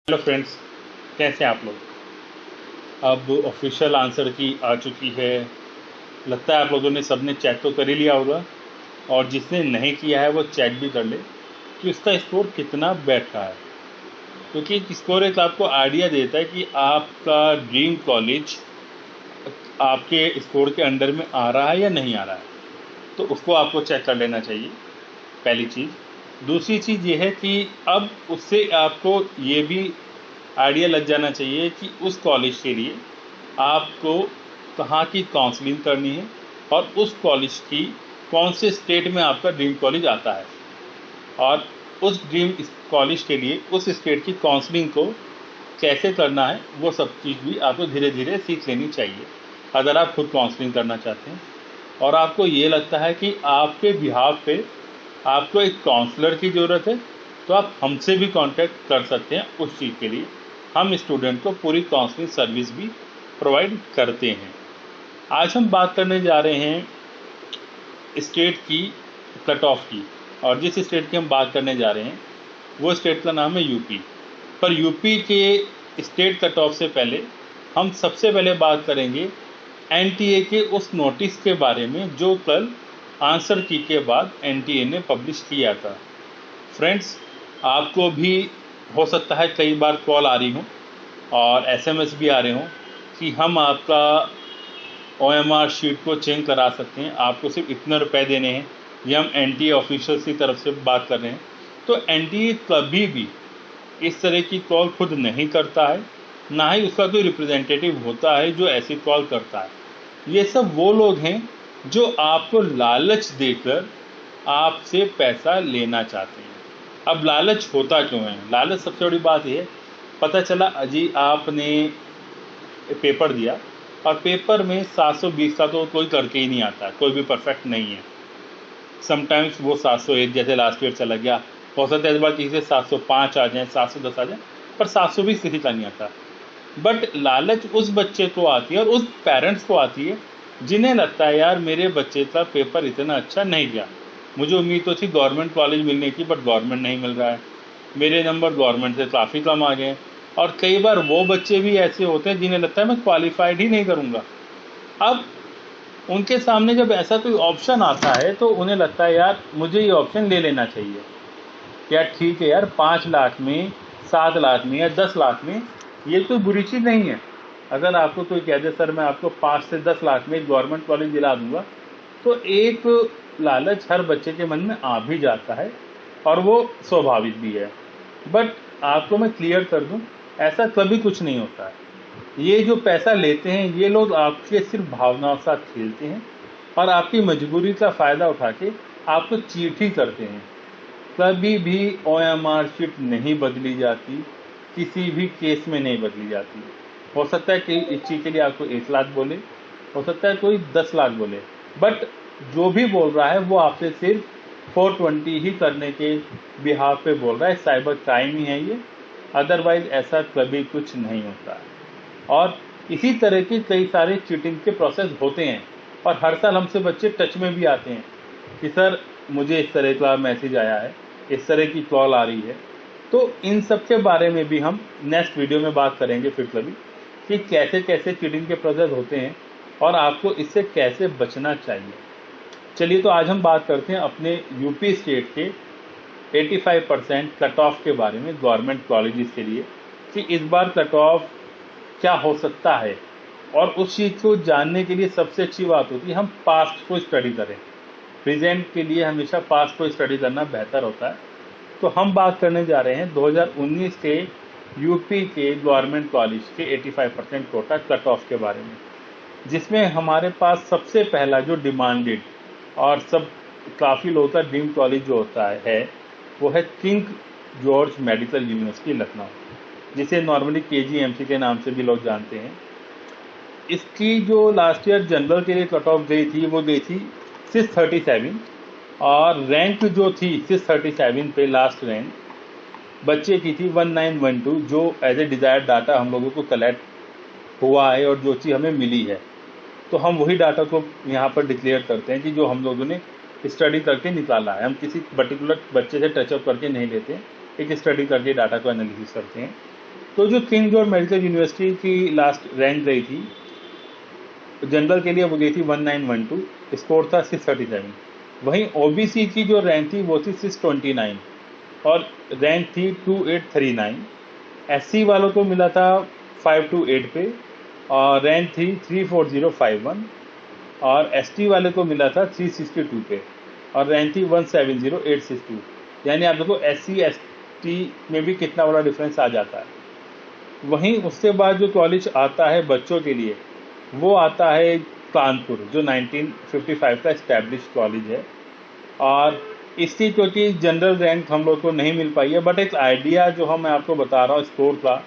Hello friends, कैसे हैं आप लोग। अब ऑफिशियल आंसर की आ चुकी है। लगता है आप लोगों ने सबने चेक तो कर ही लिया होगा, और जिसने नहीं किया है वो चेक भी कर ले कि उसका स्कोर कितना बैठ रहा है। क्योंकि स्कोर एक आपको आइडिया देता है कि आपका ड्रीम कॉलेज आपके स्कोर के अंडर में आ रहा है या नहीं आ रहा है। तो उसको आपको चेक कर लेना चाहिए, पहली चीज़। दूसरी चीज़ ये है कि अब उससे आपको ये भी आइडिया लग जाना चाहिए कि उस कॉलेज के लिए आपको कहाँ की काउंसलिंग करनी है, और उस कॉलेज की कौन से स्टेट में आपका ड्रीम कॉलेज आता है, और उस ड्रीम कॉलेज के लिए उस स्टेट की काउंसलिंग को कैसे करना है, वो सब चीज़ भी आपको धीरे धीरे सीख लेनी चाहिए अगर आप खुद काउंसलिंग करना चाहते हैं। और आपको ये लगता है कि आपके बिहाफ पे आपको एक काउंसलर की ज़रूरत है, तो आप हमसे भी कांटेक्ट कर सकते हैं उस चीज़ के लिए। हम स्टूडेंट को पूरी काउंसलिंग सर्विस भी प्रोवाइड करते हैं। आज हम बात करने जा रहे हैं स्टेट की कट ऑफ की, और जिस स्टेट की हम बात करने जा रहे हैं वो स्टेट का नाम है यूपी। पर यूपी के स्टेट कट ऑफ से पहले हम सबसे पहले बात करेंगे एनटीए के उस नोटिस के बारे में जो कल आंसर की के बाद एनटीए ने पब्लिश किया था। फ्रेंड्स, आपको भी हो सकता है कई बार कॉल आ रही हो और एसएमएस भी आ रहे हों कि हम आपका ओएमआर शीट को चेंज करा सकते हैं, आपको सिर्फ इतने रुपए देने हैं। ये हम एनटीए ऑफिशियल्स की तरफ से बात कर रहे हैं। तो एनटीए कभी भी इस तरह की कॉल खुद नहीं करता है, ना ही उसका कोई रिप्रेजेंटेटिव होता है जो ऐसी कॉल करता है। ये सब वो लोग हैं जो आपको लालच देकर आपसे पैसा लेना चाहते हैं। अब लालच होता क्यों है? लालच सबसे बड़ी बात यह है, पता चला अजी आपने पेपर दिया और पेपर में 720 का तो कोई करके ही नहीं आता, कोई भी परफेक्ट नहीं है। समटाइम्स वो 701 जैसे लास्ट ईयर चला गया, हो सकता है इस बार किसी से 705 आ जाए, 710 आ जाए, पर 720 किसी का नहीं आता। बट लालच उस बच्चे को आती है और उस पेरेंट्स को आती है जिन्हें लगता है यार मेरे बच्चे का पेपर इतना अच्छा नहीं गया, मुझे उम्मीद तो थी गवर्नमेंट कॉलेज मिलने की, बट गवर्नमेंट नहीं मिल रहा है, मेरे नंबर गवर्नमेंट से काफ़ी कम आ गए। और कई बार वो बच्चे भी ऐसे होते हैं जिन्हें लगता है मैं क्वालिफाइड ही नहीं करूँगा। अब उनके सामने जब ऐसा कोई ऑप्शन आता है तो उन्हें लगता है यार मुझे ये ऑप्शन ले लेना चाहिए। यार ठीक है यार, 5 लाख में, 7 लाख में या 10 लाख में ये कोई बुरी चीज़ नहीं है। अगर आपको कोई कह दे सर मैं आपको 5 से 10 लाख में एक गवर्नमेंट कॉलेज दिला दूंगा, तो एक लालच हर बच्चे के मन में आ भी जाता है, और वो स्वाभाविक भी है। बट आपको मैं क्लियर कर दूं, ऐसा कभी कुछ नहीं होता है। ये जो पैसा लेते हैं ये लोग आपके सिर्फ भावनाओं के साथ खेलते हैं, और आपकी मजबूरी का फ़ायदा उठा के आपको चीट ही करते हैं। कभी भी ओएमआर शीट नहीं बदली जाती, किसी भी केस में नहीं बदली जाती। हो सकता है कि इस चीज़ के लिए आपको 1 लाख बोले, हो सकता है कोई 10 लाख बोले, बट जो भी बोल रहा है वो आपसे सिर्फ 420 ही करने के बिहाफ पे बोल रहा है। साइबर क्राइम ही है ये, अदरवाइज ऐसा कभी कुछ नहीं होता है। और इसी तरह के कई सारे चीटिंग के प्रोसेस होते हैं, और हर साल हमसे बच्चे टच में भी आते हैं कि सर मुझे इस तरह का मैसेज आया है, इस तरह की कॉल आ रही है। तो इन सब के बारे में भी हम नेक्स्ट वीडियो में बात करेंगे फिर कभी, कि कैसे कैसे चीटिंग के प्रोसेस होते हैं और आपको इससे कैसे बचना चाहिए। चलिए, तो आज हम बात करते हैं अपने यूपी स्टेट के 85% कट ऑफ के बारे में गवर्नमेंट कॉलेजेस के लिए, कि इस बार कट ऑफ क्या हो सकता है। और उस चीज़ को जानने के लिए सबसे अच्छी बात होती है हम पास्ट को स्टडी करें। प्रेजेंट के लिए हमेशा पास्ट को स्टडी करना बेहतर होता है। तो हम बात करने जा रहे हैं 2019 के यूपी के गवर्नमेंट कॉलेज के 85% कोटा कट ऑफ के बारे में, जिसमें हमारे पास सबसे पहला जो डिमांडेड और सब काफ़ी लोगों का ड्रीम कॉलेज जो होता है वो है king George medical university Lucknow, जिसे नॉर्मली केजीएमसी के नाम से भी लोग जानते हैं। इसकी जो लास्ट ईयर जनरल के लिए कट ऑफ गई थी वो गई थी 637, और रैंक जो थी 637 पे लास्ट रैंक बच्चे की थी 1912, जो एज ए डिज़ायर्ड डाटा हम लोगों को कलेक्ट हुआ है और जो चीज़ हमें मिली है। तो हम वही डाटा को यहाँ पर डिक्लेयर करते हैं कि जो हम लोगों ने स्टडी करके निकाला है। हम किसी पर्टिकुलर बच्चे से टचअप करके नहीं लेते हैं, एक स्टडी करके डाटा को एनालिसिस करते हैं। तो जो किंग जॉर्ज मेडिकल यूनिवर्सिटी की लास्ट रैंक रही थी जनरल के लिए, वो गई थी 1912, स्कोर था 637। वहीं ओबीसी की जो रैंक थी वो थी 629 और रैंक थी 2839। एससी वालों को मिला था 528 पे और रैंक थी 34051 और एसटी वाले को मिला था 362 पे और रैंक थी 170862। यानी आप देखो एससी एसटी में भी कितना बड़ा डिफरेंस आ जाता है। वहीं उसके बाद जो कॉलेज आता है बच्चों के लिए वो आता है कानपुर, जो 1955 का इस्टेब्लिश कॉलेज है। और इसकी क्योंकि जनरल रैंक हम लोग को नहीं मिल पाई है, बट एक आइडिया जो हम मैं आपको बता रहा हूँ स्कोर का,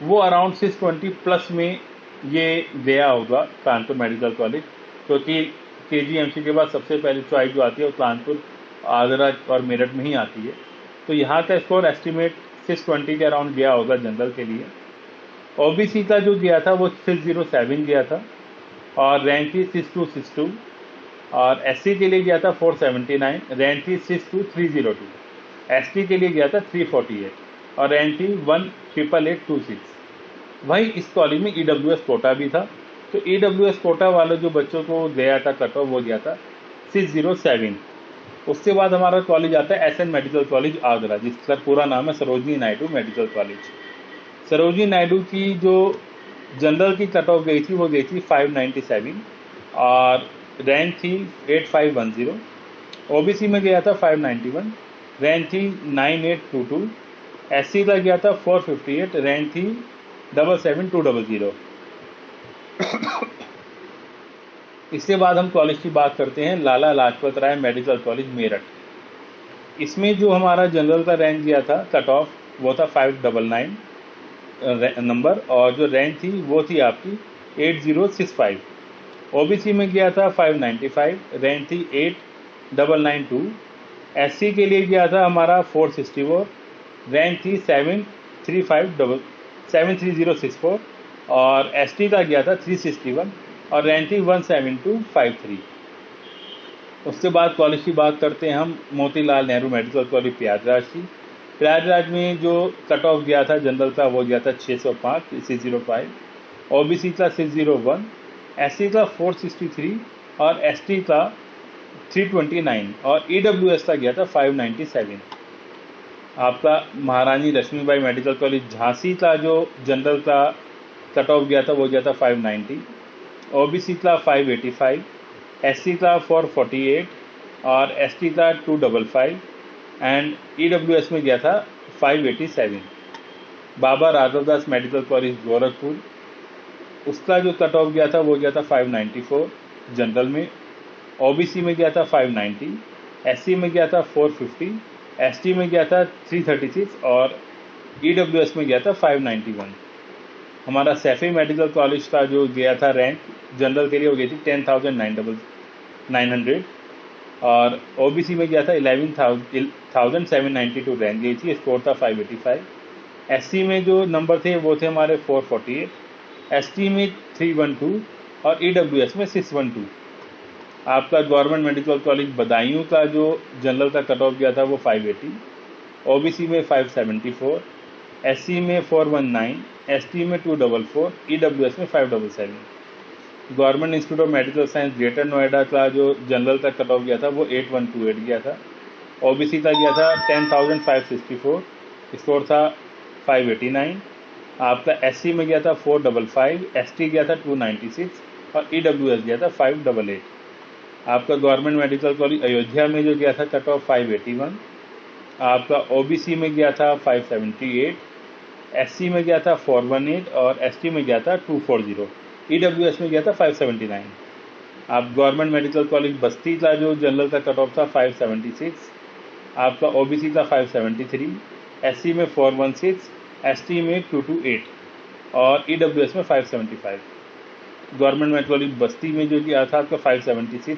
वो अराउंड 620 प्लस में ये गया होगा कानपुर मेडिकल कॉलेज, क्योंकि केजीएमसी के बाद सबसे पहली चॉइस जो आती है वो कानपुर, आगरा और मेरठ में ही आती है। तो यहाँ का स्कोर एस्टिमेट 620 के अराउंड गया होगा जनरल के लिए। ओबीसी का जो गया था वो 607 गया था और रैंक थी 6262 और एससी के लिए गया था 479, रैंक थी 62302। एसटी के लिए गया था 348 और रैंक थी 18826। वहीं इस कॉलेज में ईडब्ल्यूएस कोटा भी था, तो ईडब्ल्यूएस कोटा वाले जो बच्चों को गया था कट ऑफ वो गया था 607। उसके बाद हमारा कॉलेज आता है एसएन मेडिकल कॉलेज आगरा, जिसका पूरा नाम है सरोजनी नायडू मेडिकल कॉलेज। सरोजनी नायडू की जो जनरल की कट ऑफ गई थी वो गई थी 597 और रैंक थी 8510। ओबीसी में गया था 591, रैंक थी 9822। एससी का गया था 458, रैंक थी 77200। इसके बाद हम कॉलेज की बात करते हैं लाला लाजपत राय मेडिकल कॉलेज मेरठ। इसमें जो हमारा जनरल का रैंक गया था कट ऑफ वो था 599 नंबर और जो रैंक थी वो थी आपकी 8065। ओबीसी में गया था 595, रैंक थी 8992। एससी के लिए गया था हमारा 464, रैंक थी 73064 और एसटी का गया था 361 और रैंक थी 17253। उसके बाद कॉलेज की बात करते हैं हम मोतीलाल नेहरू मेडिकल कॉलेज प्रयागराज की। प्रयागराज में जो कट ऑफ गया था जनरल का वो गया था 605 605, ओबीसी का 601, एससी का 463 और एसटी का 329 और ईडब्ल्यूएस का गया था 597। आपका महारानी लक्ष्मीबाई मेडिकल कॉलेज झांसी का जो जनरल का कट ऑफ गया था वो गया था 590, ओबीसी का 585, एससी का 448 और एसटी का 255 एंड ईडब्ल्यूएस में गया था 587। बाबा राघवदास मेडिकल कॉलेज गोरखपुर, उसका जो कट ऑफ गया था वो गया था 594 जनरल में, ओबीसी में गया था 590, एससी में गया था 450, एसटी में गया था 336 और ईडब्ल्यूएस में गया था 591। हमारा सैफी मेडिकल कॉलेज का जो गया था रैंक जनरल के लिए वो गई थी 10,900 और ओबीसी में गया था 11,792 रैंक गई थी, स्कोर था 585। एससी में जो नंबर थे वो थे हमारे 448, एसटी में 312 और ईडब्ल्यूएस में 612। आपका गवर्नमेंट मेडिकल कॉलेज बदायूं का जो जनरल का कट ऑफ गया था वो 580, ओबीसी में 574, एससी में 419, एसटी में 244, ईडब्ल्यूएस में 577। Government institute of medical science greater Noida का जो जनरल का कट ऑफ गया था वो 8128 गया था, ओबीसी का गया था 10,564, स्कोर था 589। आपका एससी में गया था 455, एसटी गया था 296 और ईडब्ल्यूएस गया था 588। आपका गवर्नमेंट मेडिकल कॉलेज अयोध्या में जो गया था कट ऑफ 581, आपका ओबीसी में गया था 578, एससी में गया था 418 और एसटी में गया था 240, ईडब्ल्यूएस में गया था 579। आप गवर्नमेंट मेडिकल कॉलेज बस्ती का जो जनरल का कट ऑफ था 576, आपका ओबीसी का 573, एससी में 416, एसटी में 228 और ईडब्ल्यूएस में 575। गवर्नमेंट मेडिकल कॉलेज बस्ती में जो गया था आपका 576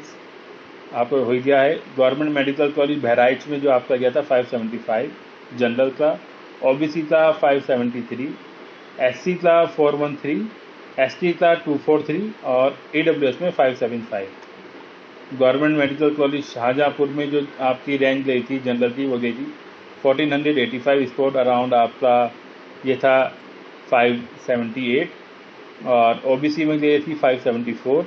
आपका हो गया है। गवर्नमेंट मेडिकल कॉलेज बहराइच में जो आपका गया था 575 जनरल का, ओबीसी का 573, एससी का 413, एसटी का 243 और ईडब्ल्यूएस में 575। गवर्नमेंट मेडिकल कॉलेज शाहजहाँपुर में जो आपकी रैंक गई थी जनरल की वो गई थी 1485, स्कोर अराउंड आपका ये था 578, और ओबीसी में गई थी 574,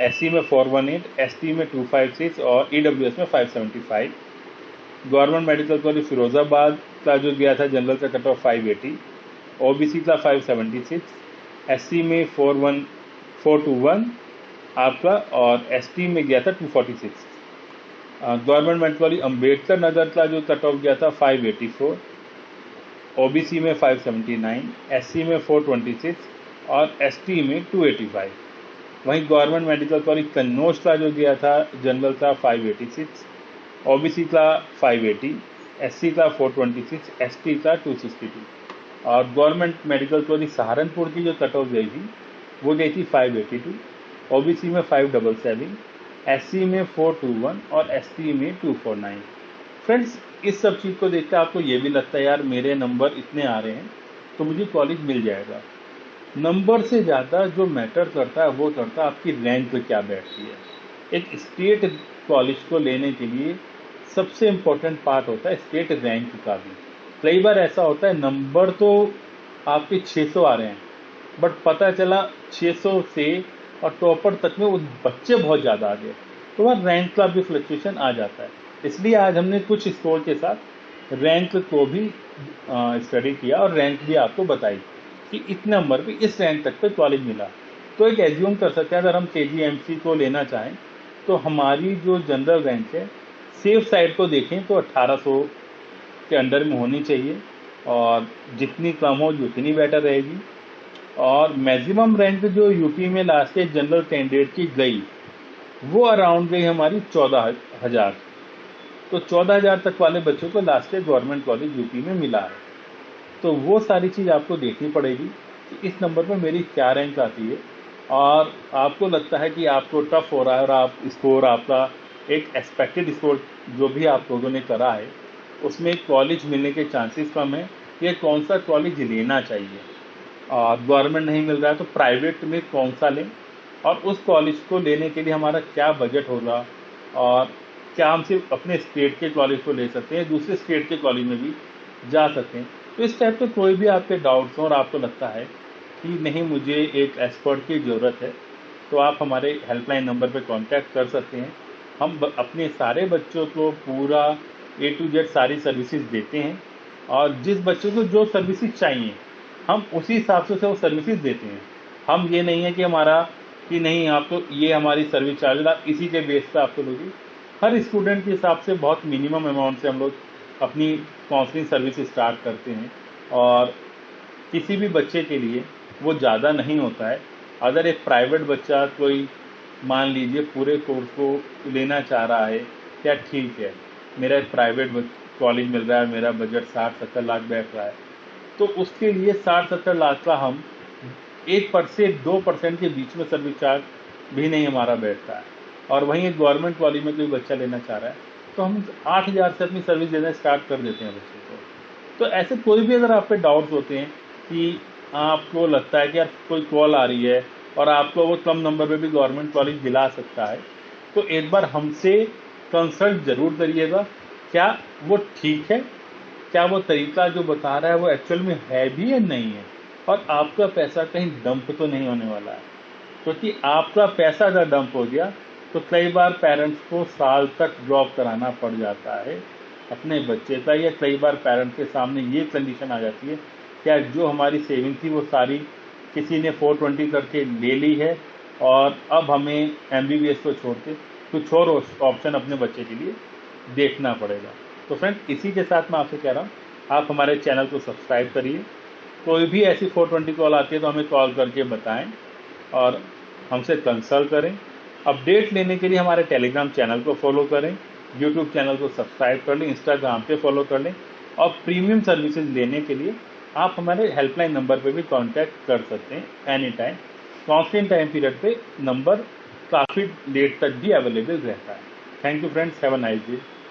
एससी में 418, एसटी में 256 और ईडब्ल्यूएस में 575। गवर्नमेंट मेडिकल कॉलेज फिरोजाबाद का जो गया था जनरल का कट ऑफ 580, ओबीसी का 576, एससी में 421 आपका, और एसटी में गया था 246। Government medical college Ambedkar Nagar का जो कट ऑफ गया था 584, ओबीसी में 579, एससी में 426 और एसटी में 285। वहीं गवर्नमेंट मेडिकल कॉलेज कन्नौज का जो गया था जनरल का 586, ओबीसी का 580, एससी का 426, एसटी का 262। और गवर्नमेंट मेडिकल कॉलेज सहारनपुर की जो कट ऑफ गई थी वो गई थी 582, ओबीसी में 577, एससी में 421 और एसटी में 249। फ्रेंड्स, इस सब चीज़ को देखकर आपको ये भी लगता है यार मेरे नंबर इतने आ रहे हैं तो मुझे कॉलेज मिल जाएगा। नंबर से ज़्यादा जो मैटर करता है वो करता है आपकी रैंक क्या बैठती है। एक स्टेट कॉलेज को लेने के लिए सबसे इम्पोर्टेंट पार्ट होता है स्टेट रैंक का भी। कई बार ऐसा होता है नंबर तो आपके 600 आ रहे हैं बट पता चला 600 से और टॉपर तक में वो बच्चे बहुत ज़्यादा आ गए, तो वहाँ रैंक का भी फ्लक्चुएशन आ जाता है। इसलिए आज हमने कुछ स्कोर के साथ रैंक को भी स्टडी किया और रैंक भी आपको बताई कि इतने नंबर पे इस रैंक तक पे कॉलेज मिला। तो एक एज्यूम कर सकते हैं अगर हम केजीएमसी को लेना चाहें तो हमारी जो जनरल रैंक है सेफ साइड को देखें तो 1800 के अंडर में होनी चाहिए, और जितनी कम हो उतनी बेटर रहेगी। और मैक्सिमम रैंक जो यूपी में लास्ट ईयर जनरल कैंडिडेट की गई वो अराउंड गई हमारी 14,000। तो 14,000 तक वाले बच्चों को last year government college UP में मिला है। तो वो सारी चीज़ आपको देखनी पड़ेगी कि इस नंबर पर मेरी क्या रैंक आती है, और आपको लगता है कि आपको टफ हो रहा है और आप स्कोर आपका एक एक्सपेक्टेड स्कोर जो भी आप लोगों ने करा है उसमें कॉलेज मिलने के चांसेस कम है, ये कौन सा कॉलेज लेना चाहिए, और गवर्नमेंट नहीं मिल रहा है तो प्राइवेट में कौन सा लें, और उस कॉलेज को लेने के लिए हमारा क्या बजट होगा, और क्या हम सिर्फ अपने स्टेट के कॉलेज को ले सकते हैं दूसरे स्टेट के कॉलेज में भी जा सकते हैं। तो इस टाइप के कोई भी आपके डाउट्स हों और आपको लगता है कि नहीं मुझे एक एक्सपर्ट की ज़रूरत है तो आप हमारे हेल्पलाइन नंबर पर कांटेक्ट कर सकते हैं। हम अपने सारे बच्चों को पूरा A to Z सारी सर्विसेज देते हैं, और जिस बच्चे को जो सर्विसेज चाहिए हम उसी हिसाब से वो सर्विसेज देते हैं। हम ये नहीं है कि हमारा कि नहीं आपको ये हमारी सर्विस चार्ज आप इसी के बेस पे आपको लोगे। हर स्टूडेंट के हिसाब से बहुत मिनिमम अमाउंट से हम लोग अपनी काउंसलिंग सर्विस स्टार्ट करते हैं, और किसी भी बच्चे के लिए वो ज़्यादा नहीं होता है। अगर एक प्राइवेट बच्चा कोई मान लीजिए पूरे कोर्स को लेना चाह रहा है, क्या ठीक है मेरा एक प्राइवेट कॉलेज मिल रहा है, मेरा बजट 60-70 लाख बैठ रहा है, तो उसके लिए 60-70 लाख का हम 1% से 2% के बीच में सर्विस चार्ज भी नहीं हमारा बैठता है। और वहीं एक गवर्नमेंट कॉलेज में कोई बच्चा लेना चाह रहा है तो हम 8,000 से अपनी सर्विस देना स्टार्ट कर देते हैं बच्चे को। तो ऐसे कोई भी अगर आप पे डाउट्स होते हैं कि आपको लगता है कि यार कोई कॉल आ रही है और आपको वो कम नंबर पे भी गवर्नमेंट कॉलेज दिला सकता है, तो एक बार हमसे कंसल्ट ज़रूर करिएगा। क्या वो ठीक है, क्या वो तरीका जो बता रहा है वो एक्चुअल में है भी या नहीं है, और आपका पैसा कहीं डंप तो नहीं होने वाला है। क्योंकि आपका पैसा अगर डंप हो गया तो कई बार पेरेंट्स को साल तक ड्रॉप कराना पड़ जाता है अपने बच्चे का, या कई बार पेरेंट्स के सामने ये कंडीशन आ जाती है क्या जो हमारी सेविंग थी वो सारी किसी ने 420 करके ले ली है और अब हमें MBBS को छोड़ के कुछ और ऑप्शन अपने बच्चे के लिए देखना पड़ेगा। तो फ्रेंड, इसी के साथ मैं आपसे कह रहा हूँ आप हमारे चैनल को सब्सक्राइब करिए। कोई भी ऐसी 420 कॉल आती है तो हमें कॉल करके बताएं और हमसे कंसल्ट करें। अपडेट लेने के लिए हमारे टेलीग्राम चैनल को फॉलो करें, यूट्यूब चैनल को सब्सक्राइब कर लें, इंस्टाग्राम पे फॉलो कर लें, और प्रीमियम सर्विसेज लेने के लिए आप हमारे हेल्पलाइन नंबर पे भी कांटेक्ट कर सकते हैं any time. Counselling time period पे नंबर काफ़ी लेट तक भी अवेलेबल रहता है। Thank you friends, have a nice day.